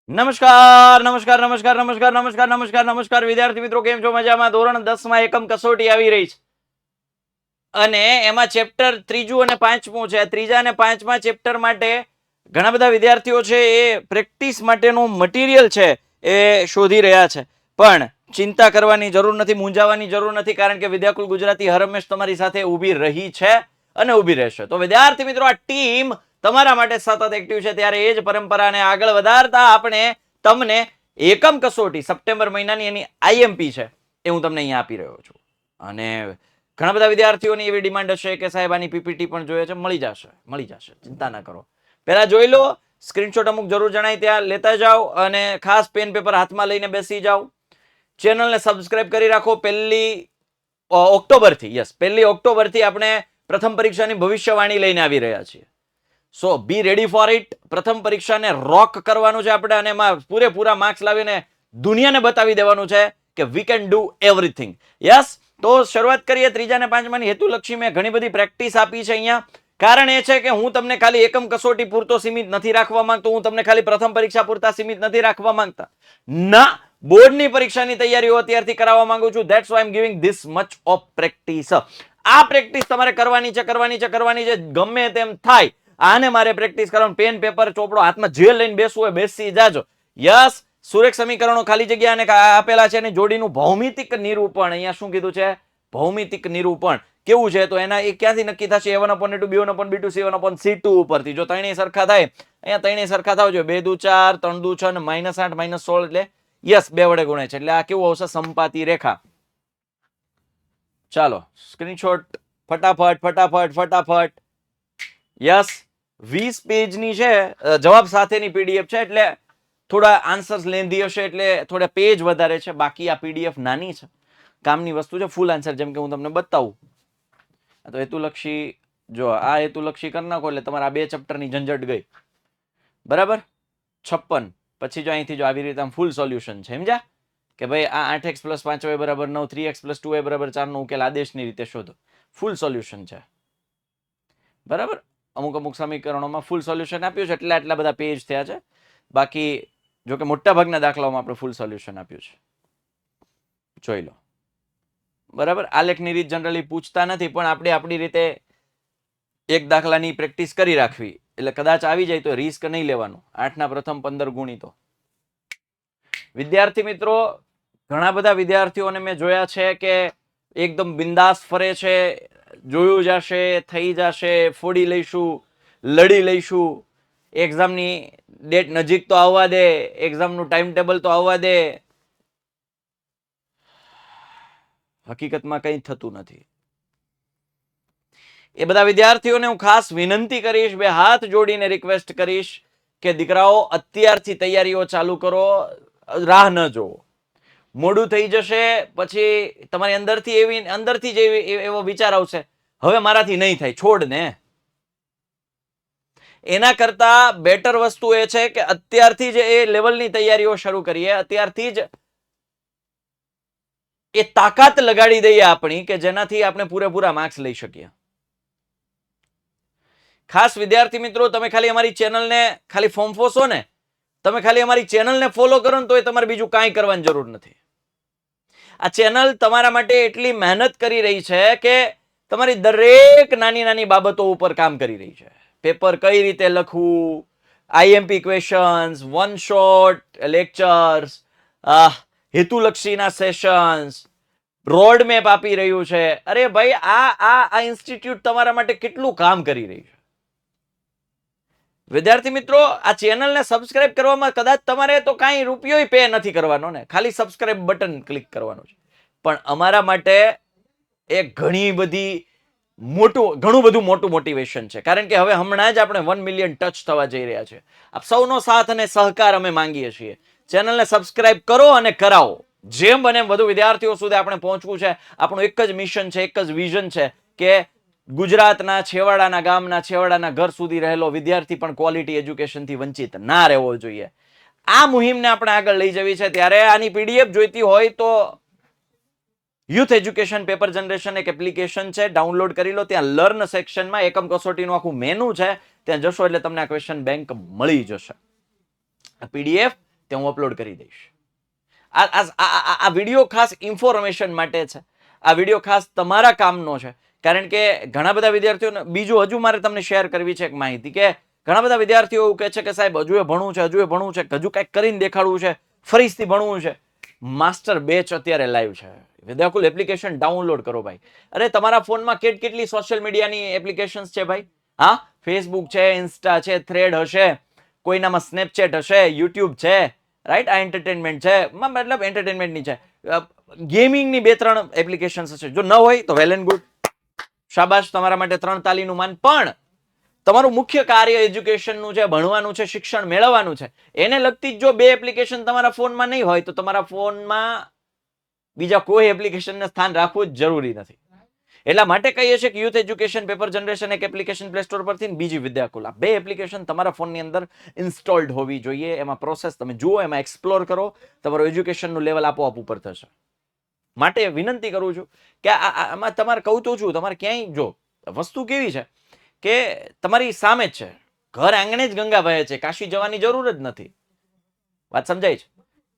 નમસ્કાર નમસ્કાર નમસ્કાર નમસ્કાર નમસ્કાર નમસ્કાર નમસ્કાર વિદ્યાર્થી મિત્રો, કેમ છો? મજામાં? ધોરણ 10 માં એકમ કસોટી આવી રહી છે અને એમાં ચેપ્ટર ત્રીજું અને પાંચમું છે. ત્રીજા અને પાંચમા ચેપ્ટર માટે ઘણા બધા વિદ્યાર્થીઓ છે એ પ્રેક્ટિસ માટેનું મટીરિયલ છે એ શોધી રહ્યા છે, પણ ચિંતા કરવાની જરૂર નથી, મૂંઝાવાની જરૂર નથી, કારણ કે વિદ્યાકુલ ગુજરાતી હર હંમેશ તમારી સાથે ઊભી રહી છે અને ઊભી રહેશે. તો વિદ્યાર્થી મિત્રો, આ ટીમ તમારા માટે સતત એક્ટિવ છે. ત્યારે એ જ પરંપરાને આગળ વધારતા આપણે તમને એકમ કસોટી સપ્ટેમ્બર મહિનાની એની આઈએમપી છે એ હું તમને અહીંયા આપી રહ્યો છું. અને ઘણા બધા વિદ્યાર્થીઓની એવી ડિમાન્ડ હશે કે સાહેબ આની પીપીટી પણ જોઈએ છે. મળી જશે, ચિંતા ના કરો. પહેલા જોઈ લો, સ્ક્રીનશોટ અમુક જરૂર જણાય ત્યાં લેતા જાઓ અને ખાસ પેન પેપર હાથમાં લઈને બેસી જાઓ. ચેનલને સબસ્ક્રાઇબ કરી રાખો. પહેલી ઓક્ટોબરથી આપણે પ્રથમ પરીક્ષાની ભવિષ્યવાણી લઈને આવી રહ્યા છીએ. સો બી રેડી ફોર ઇટ. પ્રથમ પરીક્ષાને રોક કરવાનું છે આપણે, અને એમાં પૂરેપૂરા માર્ક્સ લાવીને દુનિયાને બતાવી દેવાનું છે કે we can do everything. Yes, તો શરૂઆત કરીએ. ત્રીજા અને પાંચમાની હેતુલક્ષી મેં ઘણી બધી પ્રેક્ટિસ આપી છે અહીંયા. કારણ એ છે કે હું તમને ખાલી એકમ કસોટી પૂરતો સીમિત નથી રાખવા માંગતો, હું તમને ખાલી પ્રથમ પરીક્ષા પૂરતા સીમિત નથી રાખવા માંગતા. ના, બોર્ડની પરીક્ષાની તૈયારીઓ અત્યારથી કરાવવા માંગુ છું. That's why I am giving this much of practice. આ પ્રેક્ટિસ તમારે કરવાની છે. ગમે તેમ થાય, આને મારે પ્રેક્ટિસ કરવાનું. પેન પેપર ચોપડો હાથમાં જે લઈને બેસવું હોય બેસી જાજો. યસ, સુરેખ સમીકરણો ખાલી જગ્યા અને આપેલા છે, અને જોડીનું ભૌમિતિક નિરૂપણ. અહીંયા શું કીધું છે? ભૌમિતિક નિરૂપણ કેવું છે? તો એના એ ક્યાંથી નક્કી થશે? A1/A2, B1/B2, C1/C2 ઉપરથી. જો ત્રણેય સરખા થાય, અહીંયા ત્રણેય સરખા થાવ જોઈએ. 2 દુ 4, 3 દુ 6 અને -8 -16 એટલે યસ 2 વડે ગુણે છે. એટલે આ કેવું આવશે? સંપાતી રેખા. ચાલો સ્ક્રીનશોટ ફટાફટ. યસ, 20 પેજની છે, જવાબ સાથેની પીડીએફ છે, એટલે થોડા આન્સર્સ લેન્ધી હશે, એટલે થોડા પેજ વધારે છે. બાકી આ પીડીએફ નાની છે, કામની વસ્તુ છે. ફૂલ આન્સર જેમ કે હું તમને બતાવું તો હેતુલક્ષી, જો આ હેતુલક્ષી કરી નાખો એટલે તમારા 2 ચેપ્ટરની ઝંઝટ ગઈ. બરાબર. 56 પછી જો અહીંથી જો આવી રીતે આમ ફૂલ સોલ્યુશન છે, સમજ્યા? કે ભાઈ આ 8x + 5y = 9, 3x + 2y = 4 નો ઉકેલ આદેશની રીતે શોધો. ફૂલ સોલ્યુશન છે. બરાબર. અમુક સમીકરણોમાં ફૂલ સોલ્યુશન આપ્યું છે, એટલે આટલા બધા પેજ થયા છે. બાકી જો કે મોટા ભાગના દાખલાઓમાં આપણે ફૂલ સોલ્યુશન આપ્યું છે. જોઈ લો. બરાબર. આલેખની રીત જનરલી પૂછતા નથી, પણ આપણે આપણી રીતે એક દાખલાની પ્રેક્ટિસ કરી રાખવી, એટલે કદાચ આવી જાય તો રિસ્ક નહીં લેવાનું. 8 ના પ્રથમ 15 ગુણિતો. વિદ્યાર્થી મિત્રો, ઘણા બધા વિદ્યાર્થીઓને મેં જોયા છે કે એકદમ બિંદાસ ફરે છે. જોયું જશે, થઈ જશે, ફોડી લઈશું, લડી લઈશું. એક્ઝામની ડેટ નજીક તો આવવા દે, એક્ઝામનું ટાઈમ ટેબલ તો આવવા દે. હકીકતમાં કંઈ થતું નથી. એ બધા વિદ્યાર્થીઓને હું ખાસ વિનંતી કરીશ, 2 હાથ જોડીને રિક્વેસ્ટ કરીશ કે દીકરાઓ અત્યારથી તૈયારીઓ ચાલુ કરો. રાહ ન જોવો. મોડું થઈ જશે પછી તમારી અંદરથી જ એવો વિચાર આવશે, હવે મારાથી નહીં થાય, છોડ ને. એના કરતા બેટર વસ્તુ એ છે કે અત્યારથી જ એ લેવલની તૈયારીઓ શરૂ કરીએ, અત્યારથી જ એ તાકાત લગાડી દઈએ આપણી, કે જેનાથી આપણે પૂરેપૂરા માર્ક્સ લઈ શકીએ. ખાસ વિદ્યાર્થી મિત્રો, તમે ખાલી અમારી ચેનલને ખાલી ફોર્મ ફોસો ને, તમે ખાલી અમારી ચેનલને ફોલો કરો ને તો તમારે બીજું કાંઈ કરવાની જરૂર નથી. આ ચેનલ તમારા માટે એટલી મહેનત કરી રહી છે કે તમારી દરેક નાની નાની બાબતો ઉપર કામ કરી રહી છે. પેપર કઈ રીતે લખવું, IMP questions, one shot lectures, હેતુલક્ષીના સેશન્સ, રોડ મેપ આપી રહ્યું છે. અરે ભાઈ, આ ઇન્સ્ટિટ્યૂટ તમારા માટે કેટલું કામ કરી રહી છે. વિદ્યાર્થી મિત્રો, આ ચેનલને સબસ્ક્રાઇબ કરવામાં કદાચ તમારે તો કાંઈ રૂપિયો પે નથી કરવાનો ને, ખાલી સબસ્ક્રાઇબ બટન ક્લિક કરવાનું છે. પણ અમારા માટે એ ઘણું બધું મોટું મોટિવેશન છે, કારણ કે હવે હમણાં જ આપણે 1 મિલિયન ટચ થવા જઈ રહ્યા છે. આપ સૌનો સાથ અને સહકાર અમે માંગીએ છીએ. ચેનલને સબસ્ક્રાઇબ કરો અને કરાવો. જેમ બને વધુ વિદ્યાર્થીઓ સુધી આપણે પહોંચવું છે. આપણું એક જ મિશન છે, એક જ વિઝન છે કે ગુજરાતના છેવાડાના ગામના છેવાડાના ઘર સુધી રહેલો વિદ્યાર્થી પણ ક્વોલિટી એજ્યુકેશનથી વંચિત ના રહેવો જોઈએ. આ મુહિમને આપણે આગળ લઈ જવી છે. ત્યારે આની પીડીએફ જોઈતી હોય તો યુથ એજ્યુકેશન પેપર જનરેશન એક એપ્લિકેશન છે, ડાઉનલોડ કરી લો. ત્યાં લર્ન સેક્શનમાં એકમ કસોટીનું આખું મેનુ છે, ત્યાં જશો એટલે તમને આ ક્વેશ્ચન બેંક મળી જશે. પીડીએફ તે હું અપલોડ કરી દઈશ. આ વિડીયો ખાસ ઇન્ફોર્મેશન માટે છે. આ વિડીયો ખાસ તમારા કામનો છે. કારણ કે ઘણા બધા વિદ્યાર્થીઓને બીજું હજુ મારે તમને શેર કરવી છે એક માહિતી કે ઘણા બધા વિદ્યાર્થીઓ એવું કહે છે કે સાહેબ હજુ ભણવું છે, હજુ કંઈક કરીને દેખાડવું છે, ફરીથી ભણવું છે. માસ્ટર બેચ અત્યારે લાઈવ છે. વિદ્યાકુલ એપ્લિકેશન ડાઉનલોડ કરો ભાઈ. અરે તમારા ફોનમાં કેટલી સોશિયલ મીડિયાની એપ્લિકેશન્સ છે ભાઈ. હા, ફેસબુક છે, ઇન્સ્ટા છે, થ્રેડ હશે, કોઈનામાં સ્નેપચેટ હશે, યુટ્યુબ છે, રાઈટ. આ એન્ટરટેનમેન્ટ છે, મતલબ એન્ટરટેનમેન્ટની છે. ગેમિંગની 2-3 એપ્લિકેશન્સ હશે. જો ન હોય તો વેલ એન્ડ ગુડ, શાબાશ, તમારા માટે 3 તાલીનું માન. પણ તમારું મુખ્ય કાર્ય એજ્યુકેશનનું છે, ભણવાનું છે, શિક્ષણ મેળવવાનું છે, એને લગતી જો 2 એપ્લિકેશન તમારા ફોનમાં નહીં હોય તો તમારા ફોનમાં બીજા કોઈ એપ્લિકેશનને સ્થાન રાખવું જ જરૂરી નથી. એટલા માટે કહીએ છીએ કે યુથ એજ્યુકેશન પેપર જનરેશન એક એપ્લિકેશન પ્લે સ્ટોર પરથી, બીજી વિદ્યાકુલ. આ 2 એપ્લિકેશન તમારા ફોનની અંદર ઇન્સ્ટોલ્ડ હોવી જોઈએ. એમાં પ્રોસેસ તમે જુઓ, એમાં એક્સપ્લોર કરો, તમારું એજ્યુકેશનનું લેવલ આપોઆપ ઉપર થશે. માટે વિનંતી કરું છું કે આમાં તમારે કહું તો છું, તમારે ક્યાંય જો વસ્તુ કેવી છે કે તમારી સામે જ છે, ઘર આંગણે જ ગંગા વહે છે, કાશી જવાની જરૂર જ નથી. વાત સમજાય છે?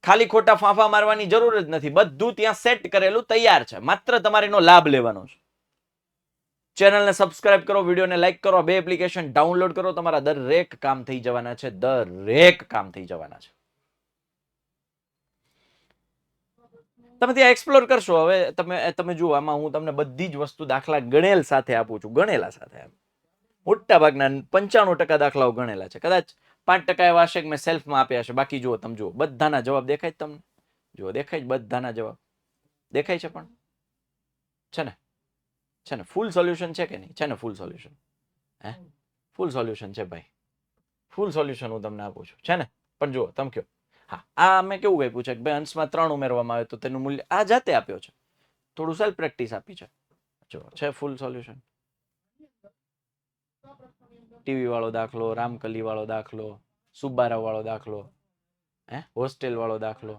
ખાલી ખોટા ફાંફા મારવાની જરૂર જ નથી. બધું ત્યાં સેટ કરેલું તૈયાર છે, માત્ર તમારે એનો લાભ લેવાનો છે. ચેનલને સબસ્ક્રાઇબ કરો, વિડીયોને લાઈક કરો, 2 એપ્લિકેશન ડાઉનલોડ કરો. તમારા દરેક કામ થઈ જવાના છે, દરેક કામ થઈ જવાના છે. તમે ત્યાં એક્સપ્લોર કરશો. હવે તમે જુઓ, આમાં હું તમને બધી જ વસ્તુ દાખલા ગણેલ સાથે આપું છું, ગણેલા સાથે. મોટા ભાગના 95% દાખલાઓ ગણેલા છે. કદાચ 5% એવા હશે કે મેં સેલ્ફમાં આપ્યા છે. બાકી જુઓ, તમે જુઓ, બધાના જવાબ દેખાય તમને? જુઓ, દેખાય બધાના જવાબ દેખાય છે. પણ છે ને ફૂલ સોલ્યુશન છે કે નહીં? છે ને ફૂલ સોલ્યુશન? હે, ફૂલ સોલ્યુશન છે ભાઈ. ફૂલ સોલ્યુશન હું તમને આપું છું, છે ને? પણ જુઓ, તમે કહો. હા, આ મેં કેવું આપ્યું છે કે ભાઈ અંશમાં 3 ઉમેરવામાં આવે તો તેનું મૂલ્ય આ જાતે આપ્યો છે. થોડું સેલ્ફ પ્રેક્ટિસ આપી છે. જો છે ફૂલ સોલ્યુશન. ટીવી વાળો દાખલો, રામકલી વાળો દાખલો, સુબ્બારાવ વાળો દાખલો, હોસ્ટેલ વાળો દાખલો.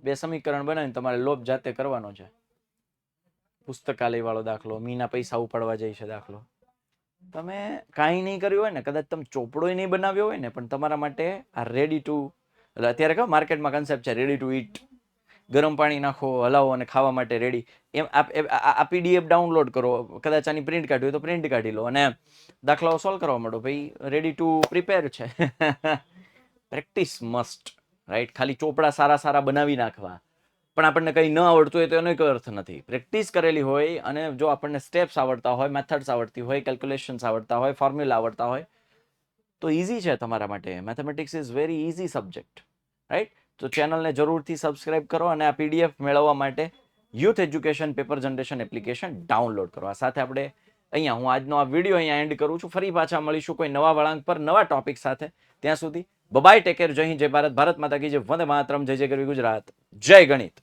2 સમીકરણ બનાવીને તમારે લોપ જાતે કરવાનો છે. પુસ્તકાલય વાળો દાખલો, મીના પૈસા ઉપાડવા જાય છે દાખલો. તમે કાંઈ નહીં કર્યું હોય ને, કદાચ તમે ચોપડો નહીં બનાવ્યો હોય ને, પણ તમારા માટે આ રેડી ટુ, અત્યારે કહો માર્કેટમાં કન્સેપ્ટ છે રેડી ટુ ઈટ. ગરમ પાણી નાખો, હલાવો અને ખાવા માટે રેડી. એમ આ પીડીએફ ડાઉનલોડ કરો. કદાચ આની પ્રિન્ટ કાઢવી હોય તો પ્રિન્ટ કાઢી લો અને દાખલાઓ સોલ્વ કરવા માંડો. ભાઈ રેડી ટુ પ્રિપેર છે. Practice must, right. ખાલી ચોપડા સારા બનાવી નાખવા પણ આપણને કંઈ ન આવડતું હોય તો એનો કોઈ અર્થ નથી. પ્રેક્ટિસ કરેલી હોય અને જો આપણને સ્ટેપ્સ આવડતા હોય, મેથડ્સ આવડતી હોય, કેલ્ક્યુલેશન્સ આવડતા હોય, ફોર્મ્યુલા આવડતા હોય તો ઇઝી છે તમારા માટે. Mathematics is very easy subject, right. તો ચેનલને જરૂરથી સબસ્ક્રાઇબ કરો અને આ પીડીએફ મેળવવા માટે youth education paper generation application download કરો. આ સાથે આપણે હું આજનો આ વિડીયો અહીંયા એન્ડ કરું છું. ફરી પાછા મળીશું કોઈ નવા વળાંક પર, નવા ટોપિક સાથે. ત્યાં સુધી બાય, ટેક કેર, જય હિન્દ, જય ભારત, ભારત માતા કી જય, વંદે માતરમ, જય જય ગરવી ગુજરાત, જય ગણિત.